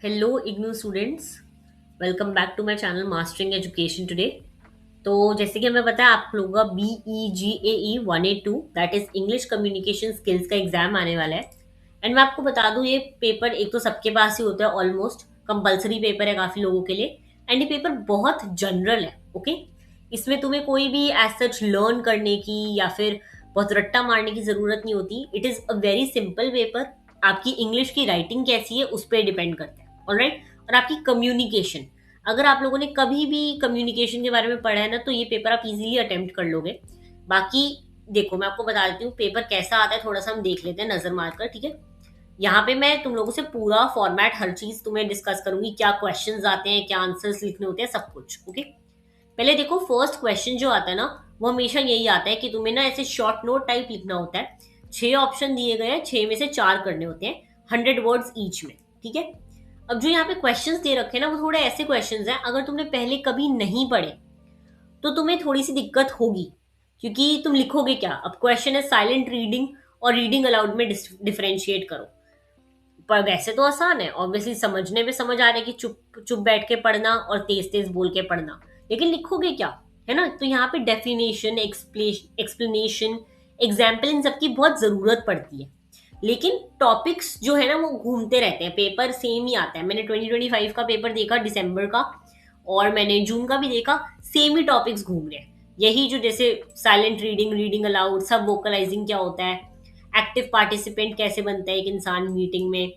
Hello IGNOU students. Welcome back to my channel mastering education today. तो जैसे कि हमें पता है आप लोगों का BEGAE 182 that is English communication skills का एग्जाम आने वाला है। एंड मैं आपको बता दूं ये पेपर एक तो सबके पास ही होता है, ऑलमोस्ट कंपलसरी पेपर है काफी लोगों के लिए। एंड ये पेपर बहुत जनरल है। ओके, इसमें तुम्हें कोई भी एज सच लर्न करने की या फिर बहुत रट्टा मारने की जरूरत नहीं होती। It is a very simple paper. आपकी इंग्लिश की राइटिंग कैसी है उस पर डिपेंड करता है। ऑलराइट, और आपकी कम्युनिकेशन, अगर आप लोगों ने कभी भी कम्युनिकेशन के बारे में पढ़ा है ना तो ये पेपर आप इजीली अटेम्प्ट कर लोगे। बाकी देखो मैं आपको बता देती हूँ पेपर कैसा आता है, थोड़ा सा हम देख लेते हैं नजर मारकर, ठीक है। यहाँ पे मैं तुम लोगों से पूरा फॉर्मेट हर चीज तुम्हें डिस्कस करूंगी, क्या क्वेश्चंस आते हैं, क्या आंसर्स लिखने होते हैं, सब कुछ। ओके, पहले देखो फर्स्ट क्वेश्चन जो आता है ना वो हमेशा यही आता है कि तुम्हें ना ऐसे शॉर्ट नोट टाइप लिखना होता है। 6 ऑप्शन दिए गए हैं, 6 में से 4 करने होते हैं, 100 वर्ड्स ईच में, ठीक है। अब जो यहाँ पे क्वेश्चंस दे रखे हैं ना वो थोड़े ऐसे क्वेश्चंस हैं, अगर तुमने पहले कभी नहीं पढ़े तो तुम्हें थोड़ी सी दिक्कत होगी, क्योंकि तुम लिखोगे क्या। अब क्वेश्चन है साइलेंट रीडिंग और रीडिंग अलाउड में डिफरेंशिएट करो। पर वैसे तो आसान है, ऑब्वियसली समझने में समझ आ रहा है कि चुप चुप बैठ के पढ़ना और तेज तेज बोल के पढ़ना, लेकिन लिखोगे क्या, है ना। तो यहाँ पे डेफिनेशन, एक्सप्लेनेशन, एग्जाम्पल, इन सबकी बहुत जरूरत पड़ती है। लेकिन टॉपिक्स जो है ना वो घूमते रहते हैं, पेपर सेम ही आता है। मैंने 2025 का पेपर देखा दिसंबर का, और मैंने जून का भी देखा, सेम ही टॉपिक्स घूम रहे हैं। यही जो जैसे साइलेंट रीडिंग, रीडिंग अलाउड, सब वोकलाइजिंग क्या होता है, एक्टिव पार्टिसिपेंट कैसे बनता है एक इंसान मीटिंग में,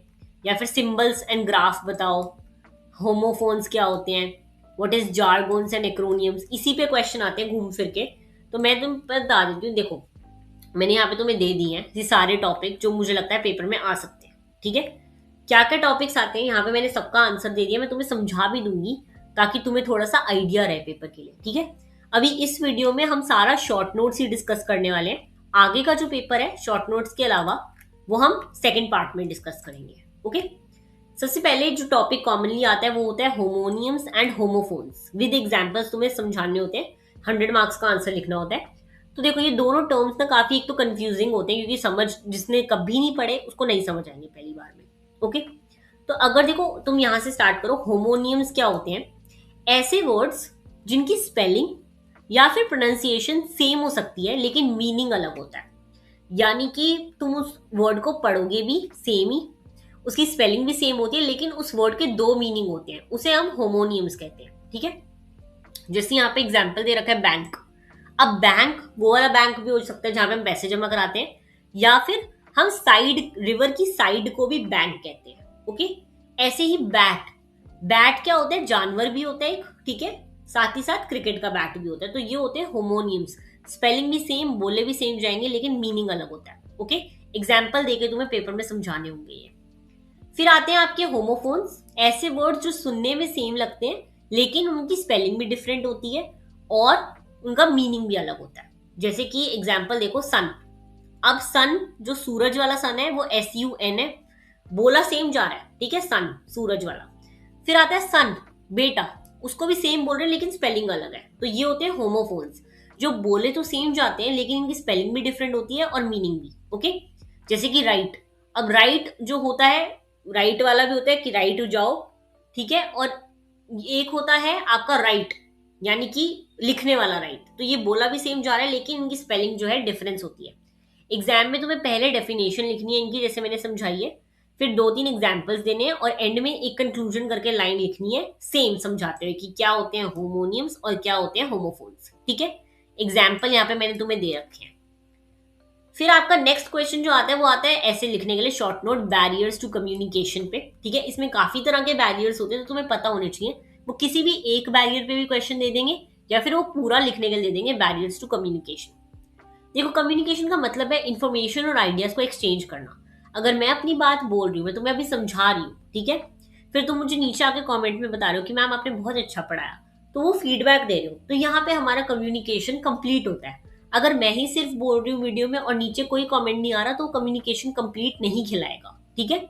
या फिर सिंबल्स एंड ग्राफ बताओ, होमोफोन्स क्या होते हैं, व्हाट इज जार्गोन्स एंड एक्रोनियम्स, इसी पे क्वेश्चन आते हैं घूम फिर के। तो मैं तुम बता देती हूँ, देखो मैंने यहाँ पे तुम्हें दे दिए हैं ये सारे टॉपिक जो मुझे लगता है पेपर में आ सकते हैं, ठीक है। क्या क्या टॉपिक्स आते हैं यहाँ पे मैंने सबका आंसर दे दिया, मैं तुम्हें समझा भी दूंगी ताकि तुम्हें थोड़ा सा आइडिया रहे पेपर के लिए, ठीक है। अभी इस वीडियो में हम सारा शॉर्ट नोट्स ही डिस्कस करने वाले हैं। आगे का जो पेपर है शॉर्ट नोट्स के अलावा वो हम सेकेंड पार्ट में डिस्कस करेंगे। ओके, सबसे पहले जो टॉपिक कॉमनली आता है वो होता है homonyms and homophones, with examples तुम्हें समझाने होते हैं, 100 मार्क्स का आंसर लिखना होता है। तो देखो ये दोनों टर्म्स ना काफी एक तो कंफ्यूजिंग होते हैं, क्योंकि समझ जिसने कभी नहीं पढ़े उसको नहीं समझ आएंगे पहली बार में। ओके, तो अगर देखो तुम यहां से स्टार्ट करो, होमोनियम्स क्या होते हैं, ऐसे वर्ड्स जिनकी स्पेलिंग या फिर प्रोनाउंसिएशन सेम हो सकती है लेकिन मीनिंग अलग होता है। यानी कि तुम उस वर्ड को पढ़ोगे भी सेम ही, उसकी स्पेलिंग भी सेम होती है, लेकिन उस वर्ड के दो मीनिंग होते हैं, उसे हम होमोनियम्स कहते हैं, ठीक है। जैसे यहाँ पे एग्जाम्पल दे रखा है बैंक। अब बैंक वो वाला बैंक भी हो सकता है जहां पे हम पैसे जमा कराते हैं, या फिर हम साइड, रिवर की साइड को भी बैंक कहते हैं। ओके, ऐसे ही बैट, बैट क्या होता है, जानवर भी होता है एक, ठीक है, साथ ही साथ क्रिकेट का बैट भी होता है। तो ये होते हैं होमोनियम्स, स्पेलिंग भी सेम, बोले भी सेम जाएंगे लेकिन मीनिंग अलग होता है। ओके, एग्जाम्पल देके तुम्हें पेपर में समझाने होंगे ये। फिर आते हैं आपके होमोफोन्स, ऐसे वर्ड जो सुनने में सेम लगते हैं लेकिन उनकी स्पेलिंग भी डिफरेंट होती है और उनका मीनिंग भी अलग होता है। जैसे कि एग्जाम्पल देखो सन। अब सन जो सूरज वाला सन है वो SUN है, बोला सेम जा रहा है, ठीक है, सन सूरज वाला। फिर आता है सन बेटा, उसको भी सेम बोल रहे हैं लेकिन स्पेलिंग अलग है। तो ये होते हैं होमोफोन्स, जो बोले तो सेम जाते हैं लेकिन इनकी स्पेलिंग भी डिफरेंट होती है और मीनिंग भी। ओके, जैसे कि राइट। अब राइट जो होता है, राइट वाला भी होता है कि राइट हो जाओ, ठीक है, और एक होता है आपका राइट यानी कि लिखने वाला राइट। तो ये बोला भी सेम जा रहा है लेकिन इनकी स्पेलिंग जो है डिफरेंस होती है। एग्जाम में तुम्हें पहले डेफिनेशन लिखनी है इनकी, जैसे मैंने समझाई है, फिर 2-3 एग्जाम्पल्स देने हैं और एंड में एक कंक्लूजन करके लाइन लिखनी है सेम समझाते हुए कि क्या होते हैं होमोनियम्स और क्या होते हैं होमोफोन्स, ठीक है। एग्जाम्पल यहाँ पे मैंने तुम्हें दे रखे हैं। फिर आपका नेक्स्ट क्वेश्चन जो आता है वो आता है ऐसे लिखने के लिए short note, barriers to communication पे, ठीक है। इसमें काफी तरह के बैरियर्स होते हैं तो तुम्हें पता होने चाहिए। वो किसी भी एक बैरियर पे भी क्वेश्चन दे देंगे या फिर वो पूरा लिखने के लिए दे देंगे, बैरियर्स टू कम्युनिकेशन। देखो कम्युनिकेशन का मतलब है इंफॉर्मेशन और आइडियाज को एक्सचेंज करना। अगर मैं अपनी बात बोल रही हूँ, मैं तुम्हें अभी समझा रही हूँ, ठीक है, फिर तुम मुझे नीचे आके कमेंट में बता रहे हो कि मैम आपने बहुत अच्छा पढ़ाया, तो वो फीडबैक दे रहे हो, तो यहाँ पे हमारा कम्युनिकेशन कंप्लीट होता है। अगर मैं ही सिर्फ बोल रही हूँ वीडियो में और नीचे कोई कमेंट नहीं आ रहा तो कम्युनिकेशन कंप्लीट नहीं खिलाएगा, ठीक है।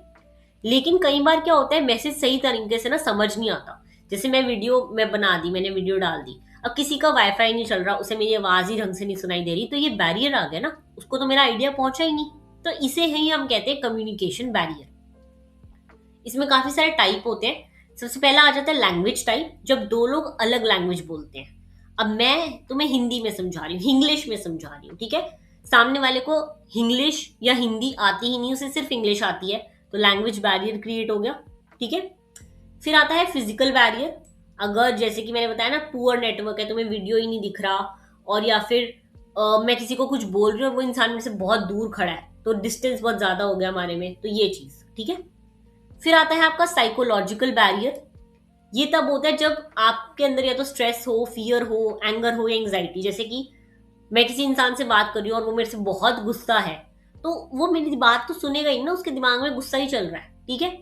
लेकिन कई बार क्या होता है मैसेज सही तरीके से ना समझ नहीं आता। जैसे मैं वीडियो में बना दी, मैंने वीडियो डाल दी, अब किसी का वाईफाई नहीं चल रहा, उसे मेरी आवाज ही ढंग से नहीं सुनाई दे रही, तो ये बैरियर आ गया ना, उसको तो मेरा आइडिया पहुंचा ही नहीं। तो इसे ही हम कहते हैं कम्युनिकेशन बैरियर। इसमें काफी सारे टाइप होते हैं। सबसे पहला आ जाता है लैंग्वेज टाइप, जब दो लोग अलग लैंग्वेज बोलते हैं। अब मैं तुम्हें हिंदी में समझा रही हूँ, इंग्लिश में समझा रही हूँ, ठीक है। सामने वाले को इंग्लिश या हिंदी आती ही नहीं, उसे सिर्फ इंग्लिश आती है, तो लैंग्वेज बैरियर क्रिएट हो गया, ठीक है। फिर आता है फिजिकल बैरियर। अगर जैसे कि मैंने बताया ना, पुअर नेटवर्क है, तुम्हें वीडियो ही नहीं दिख रहा, और या फिर मैं किसी को कुछ बोल रही हूँ और वो इंसान मेरे से बहुत दूर खड़ा है, तो डिस्टेंस बहुत ज्यादा हो गया हमारे में, तो ये चीज, ठीक है। फिर आता है आपका साइकोलॉजिकल बैरियर। ये तब होता है जब आपके अंदर या तो स्ट्रेस हो, फियर हो, एंगर हो या एंग्जाइटी। जैसे कि मैं किसी इंसान से बात कर रही हूँ और वो मेरे से बहुत गुस्सा है, तो वो मेरी बात तो सुनेगा ही ना, उसके दिमाग में गुस्सा ही चल रहा है, ठीक है।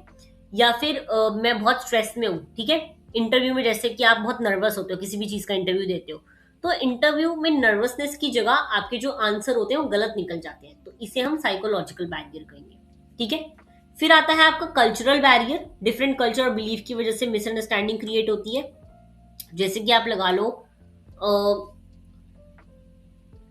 या फिर मैं बहुत स्ट्रेस में हूँ, ठीक है। इंटरव्यू में जैसे कि आप बहुत नर्वस होते हो, किसी भी चीज का इंटरव्यू देते हो, तो इंटरव्यू में नर्वसनेस की जगह आपके जो आंसर होते हैं वो गलत निकल जाते हैं, तो इसे हम साइकोलॉजिकल बैरियर कहेंगे, ठीक है। फिर आता है आपका कल्चरल बैरियर। डिफरेंट कल्चर और बिलीफ की वजह से मिसअंडरस्टैंडिंग क्रिएट होती है। जैसे कि आप लगा लो,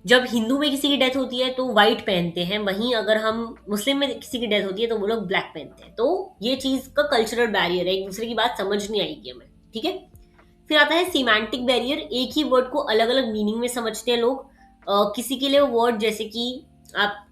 जब हिंदू में किसी की डेथ होती है तो व्हाइट पहनते हैं, वहीं अगर हम मुस्लिम में किसी की डेथ होती है तो वो लोग ब्लैक पहनते हैं, तो ये चीज का कल्चरल बैरियर है, एक दूसरे की बात समझ नहीं आएगी हमें, ठीक है। फिर आता है सीमेंटिक बैरियर। एक ही वर्ड को अलग अलग मीनिंग में समझते हैं लोग। किसी के लिए वो वर्ड, जैसे कि आप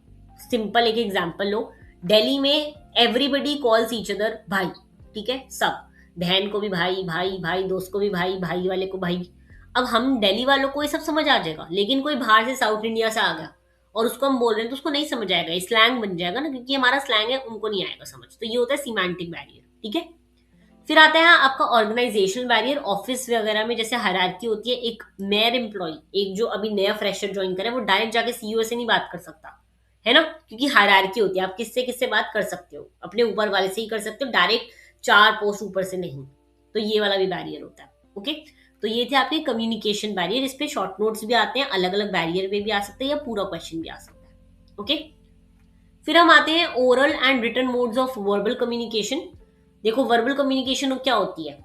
सिंपल एक एग्जांपल लो, दिल्ली में एवरीबडी कॉल्स ईच अदर भाई, ठीक है, सब, बहन को भी भाई भाई भाई, दोस्त को भी भाई, भाई वाले को भाई। अब हम दिल्ली वालों को ये सब समझ आ जाएगा, लेकिन कोई बाहर से साउथ इंडिया से आ गया और उसको हम बोल रहे हैं तो उसको नहीं समझ आएगा, स्लैंग बन जाएगा ना, क्योंकि हमारा स्लैंग है, उनको नहीं आएगा समझ, तो ये होता है सीमेंटिक बैरियर, ठीक है। फिर आता है आपका ऑर्गेनाइजेशनल बैरियर। ऑफिस वगैरह में जैसे हायरार्की होती है, एक नया एम्प्लॉय, एक जो अभी नया फ्रेशर ज्वाइन करे, वो डायरेक्ट जाके सीईओ से नहीं बात कर सकता, है ना, क्योंकि हायरार्की होती है, आप किससे किससे बात कर सकते हो, अपने ऊपर वाले से ही कर सकते हो, डायरेक्ट 4 पोस्ट ऊपर से नहीं, तो ये वाला भी बैरियर होता है, ओके। तो ये थे आपके कम्युनिकेशन बैरियर। इस पे शॉर्ट नोट्स भी आते हैं, अलग अलग बैरियर पे भी आ सकते हैं, या पूरा क्वेश्चन भी आ सकता है, ओके। फिर हम आते हैं oral and written modes of verbal communication. देखो, वर्बल कम्युनिकेशन क्या होती है,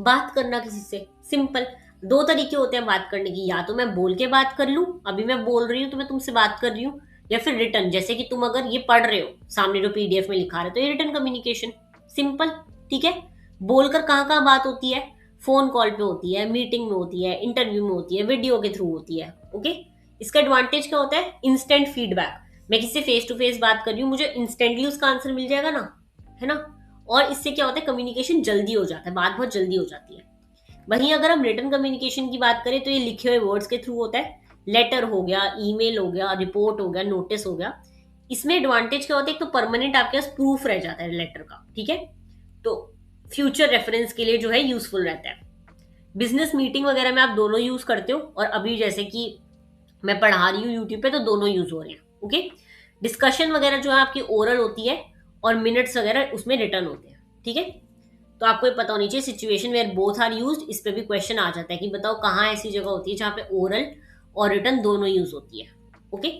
बात करना किसी से, सिंपल। दो तरीके होते हैं बात करने की, या तो मैं बोल के बात कर लूं, अभी मैं बोल रही हूं तो मैं तुमसे बात कर रही हूँ, या फिर रिटर्न, जैसे कि तुम अगर ये पढ़ रहे हो सामने जो पीडीएफ में लिखा रहे हो, तो ये रिटर्न कम्युनिकेशन, सिंपल, ठीक है। बोलकर कहाँ कहाँ बात होती है, फोन कॉल पे होती है, मीटिंग में होती है, इंटरव्यू में होती है, वीडियो के थ्रू होती है, ओके। इसका एडवांटेज क्या होता है, इंस्टेंट फीडबैक। मैं किसी से फेस टू फेस बात कर रही हूँ, मुझे इंस्टेंटली उसका आंसर मिल जाएगा ना, है ना। और इससे क्या होता है, कम्युनिकेशन जल्दी हो जाता है, बात बहुत जल्दी हो जाती है। वहीं अगर हम रिटर्न कम्युनिकेशन की बात करें तो ये लिखे हुए वर्ड्स के थ्रू होता है। लेटर हो गया, ईमेल हो गया, रिपोर्ट हो गया, नोटिस हो गया। इसमें एडवांटेज क्या होता है, एक तो परमानेंट आपके पास प्रूफ रह जाता है लेटर का, ठीक है, तो फ्यूचर रेफरेंस के लिए जो है यूजफुल रहता है। बिजनेस मीटिंग वगैरह में आप दोनों यूज करते हो, और अभी जैसे कि मैं पढ़ा रही हूँ यूट्यूब पे, तो दोनों यूज हो रहे हैं, ओके। डिस्कशन वगैरह जो है आपकी ओरल होती है, और मिनट्स वगैरह उसमें रिटर्न होते हैं, ठीक है। तो आपको ये पता होनी चाहिए, situation where both are used, इस पे भी क्वेश्चन आ जाता है कि बताओ कहाँ ऐसी जगह होती है जहाँ पे ओरल और रिटर्न दोनों यूज होती है, ओके।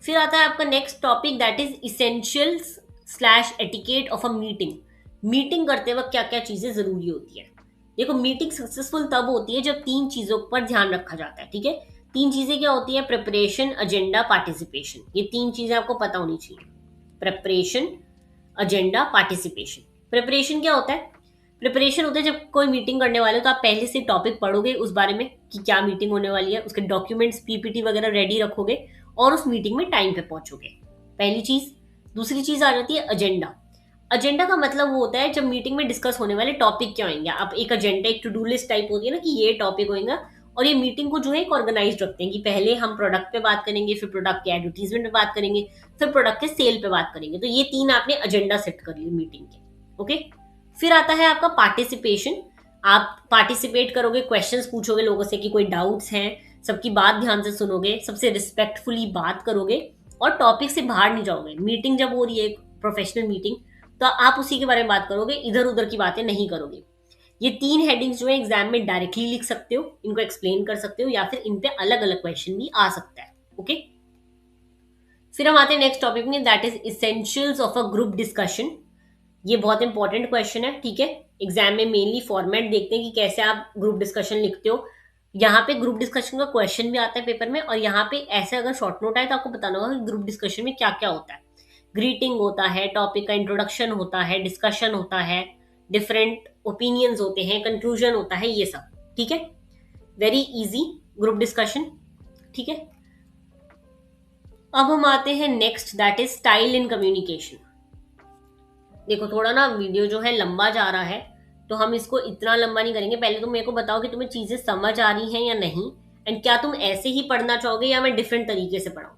फिर आता है आपका next topic, that is essentials slash etiquette of a meeting. Meeting करते वक्त क्या क्या चीजें जरूरी होती है। देखो, मीटिंग सक्सेसफुल तब होती है जब 3 चीजों पर ध्यान रखा जाता है, ठीक है। 3 चीजें क्या होती है, प्रिपरेशन, एजेंडा, पार्टिसिपेशन। ये 3 चीजें आपको पता होनी चाहिए, प्रिपरेशन, एजेंडा, पार्टिसिपेशन। प्रिपरेशन क्या होता है, प्रिपरेशन होता है जब कोई मीटिंग करने वाले हो तो आप पहले से टॉपिक पढ़ोगे उस बारे में कि क्या मीटिंग होने वाली है, उसके डॉक्यूमेंट्स, पीपीटी वगैरह रेडी रखोगे, और उस मीटिंग में टाइम पे पहुंचोगे, पहली चीज। दूसरी चीज आ जाती है एजेंडा। एजेंडा का मतलब वो होता है जब मीटिंग में डिस्कस होने वाले टॉपिक क्या होंगे। आप एक एजेंडा, एक टू डू लिस्ट टाइप होती है ना, कि ये टॉपिक होगा, और ये मीटिंग को जो है एक ऑर्गेनाइज रखते हैं कि पहले हम प्रोडक्ट पे बात करेंगे, फिर प्रोडक्ट के एडवर्टीजमेंट पे बात करेंगे, फिर प्रोडक्ट के सेल पे बात करेंगे। तो ये 3 आपने एजेंडा सेट कर लिए मीटिंग के, ओके। फिर आता है आपका पार्टिसिपेशन। आप पार्टिसिपेट करोगे, क्वेश्चंस पूछोगे लोगों से कि कोई डाउट्स हैं, सबकी बात ध्यान से सुनोगे, सबसे रिस्पेक्टफुली बात करोगे, और टॉपिक से बाहर नहीं जाओगे। मीटिंग जब हो रही है, प्रोफेशनल मीटिंग, तो आप उसी के बारे में बात करोगे, इधर उधर की बातें नहीं करोगे। ये 3 हेडिंग्स जो है एग्जाम में डायरेक्टली लिख सकते हो, इनको एक्सप्लेन कर सकते हो, या फिर इन पे अलग अलग क्वेश्चन भी आ सकता है, ओके। फिर हम आते हैं नेक्स्ट टॉपिक में, that is essentials of a group discussion. ये बहुत इंपॉर्टेंट क्वेश्चन है, ठीक है। एग्जाम में मेनली फॉर्मेट देखते हैं कि कैसे आप ग्रुप डिस्कशन लिखते हो। यहाँ पे ग्रुप डिस्कशन का क्वेश्चन भी आता है पेपर में, और यहाँ पे ऐसे अगर शॉर्ट नोट आए तो आपको बताना होगा कि ग्रुप डिस्कशन में क्या क्या होता है। ग्रीटिंग होता है, टॉपिक का इंट्रोडक्शन होता है, डिस्कशन होता है, डिफरेंट ओपिनियंस होते हैं, कंक्लूजन होता है, ये सब। ठीक है, वेरी इजी ग्रुप डिस्कशन। ठीक है, अब हम आते हैं next, that is style in communication. देखो थोड़ा ना वीडियो जो है लंबा जा रहा है, तो हम इसको इतना लंबा नहीं करेंगे। पहले तुम मेरे को बताओ कि तुम्हें चीजें समझ आ रही हैं या नहीं, एंड क्या तुम ऐसे ही पढ़ना चाहोगे या मैं डिफरेंट तरीके से पढ़ाऊं,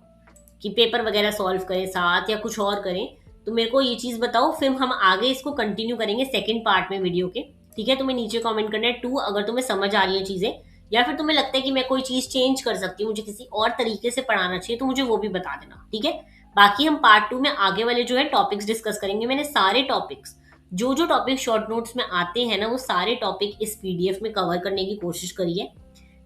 कि पेपर वगैरह सॉल्व करें साथ या कुछ और करें। तो मेरे को ये चीज बताओ, फिर हम आगे इसको कंटिन्यू करेंगे सेकंड पार्ट में वीडियो के। ठीक है, तुम्हें नीचे कमेंट करना है 2 अगर तुम्हें समझ आ रही है चीजें, या फिर तुम्हें लगता है कि मैं कोई चीज चेंज कर सकती हूँ, मुझे किसी और तरीके से पढ़ाना चाहिए, तो मुझे वो भी बता देना। ठीक है, बाकी हम पार्ट 2 में आगे वाले जो है टॉपिक्स डिस्कस करेंगे। मैंने सारे टॉपिक्स, जो जो टॉपिक शॉर्ट नोट्स में आते हैं ना, वो सारे टॉपिक इस पीडीएफ में कवर करने की कोशिश करी है।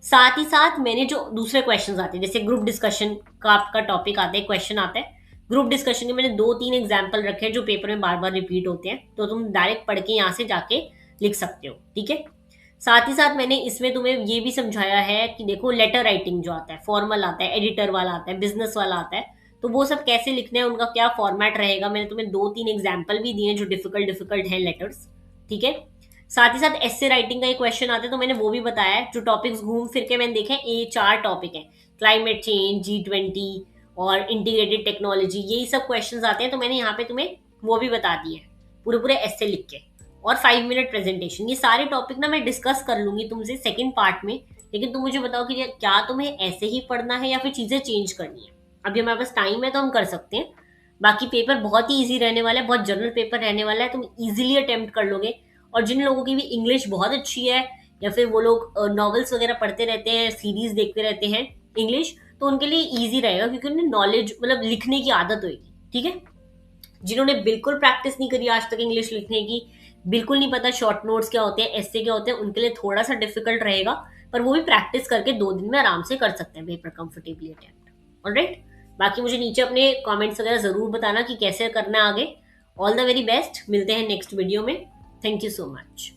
साथ ही साथ मैंने जो दूसरे क्वेश्चन आते हैं, जैसे ग्रुप डिस्कशन का आपका टॉपिक आता है, क्वेश्चन आता है ग्रुप डिस्कशन के, मैंने 2-3 एग्जाम्पल रखे हैं जो पेपर में बार बार रिपीट होते हैं, तो तुम डायरेक्ट पढ़ के यहाँ से जाके लिख सकते हो। ठीक है, साथ ही साथ मैंने इसमें तुम्हें ये भी समझाया है कि देखो लेटर राइटिंग जो आता है, फॉर्मल आता है, एडिटर वाला आता है, बिजनेस वाला आता है, तो वो सब कैसे लिखने हैं, उनका क्या फॉर्मेट रहेगा। मैंने तुम्हें 2-3 एग्जाम्पल भी दिए जो डिफिकल्ट डिफिकल्ट है लेटर्स। ठीक है, साथ ही साथ एस्से राइटिंग का एक क्वेश्चन आता है, तो मैंने वो भी बताया है। जो टॉपिक्स घूम फिर के मैंने देखे, ये 4 टॉपिक हैं, क्लाइमेट चेंज, G20 और इंटीग्रेटेड टेक्नोलॉजी, यही सब क्वेश्चंस आते हैं, तो मैंने यहाँ पे तुम्हें वो भी बता दिए पूरे पूरे एस्से लिख के, और 5 मिनट प्रेजेंटेशन। ये सारे टॉपिक ना मैं डिस्कस कर लूंगी तुमसे सेकंड पार्ट में, लेकिन तुम मुझे बताओ कि क्या तुम्हें ऐसे ही पढ़ना है या फिर चीजें चेंज करनी है। अभी हमारे पास टाइम है तो हम कर सकते हैं। बाकी पेपर बहुत ही ईजी रहने वाला है, बहुत जनरल पेपर रहने वाला है, तुम इजीली अटेम्प्ट कर लोगे। और जिन लोगों की भी इंग्लिश बहुत अच्छी है, या फिर वो लोग नॉवेल्स वगैरह पढ़ते रहते हैं, सीरीज देखते रहते हैं इंग्लिश, तो उनके लिए इजी रहेगा, क्योंकि उन्हें नॉलेज मतलब लिखने की आदत होगी। ठीक है, जिन्होंने बिल्कुल प्रैक्टिस नहीं करी आज तक इंग्लिश लिखने की, बिल्कुल नहीं पता शॉर्ट नोट्स क्या होते हैं, एस्से क्या होते हैं, उनके लिए थोड़ा सा डिफिकल्ट रहेगा, पर वो भी प्रैक्टिस करके 2 दिन में आराम से कर सकते हैं पेपर कंफर्टेबली अटेम्प्ट। ऑलराइट, बाकी मुझे नीचे अपने कमेंट्स वगैरह जरूर बताना कि कैसे करना है आगे। ऑल द वेरी बेस्ट, मिलते हैं नेक्स्ट वीडियो में। Thank you so much.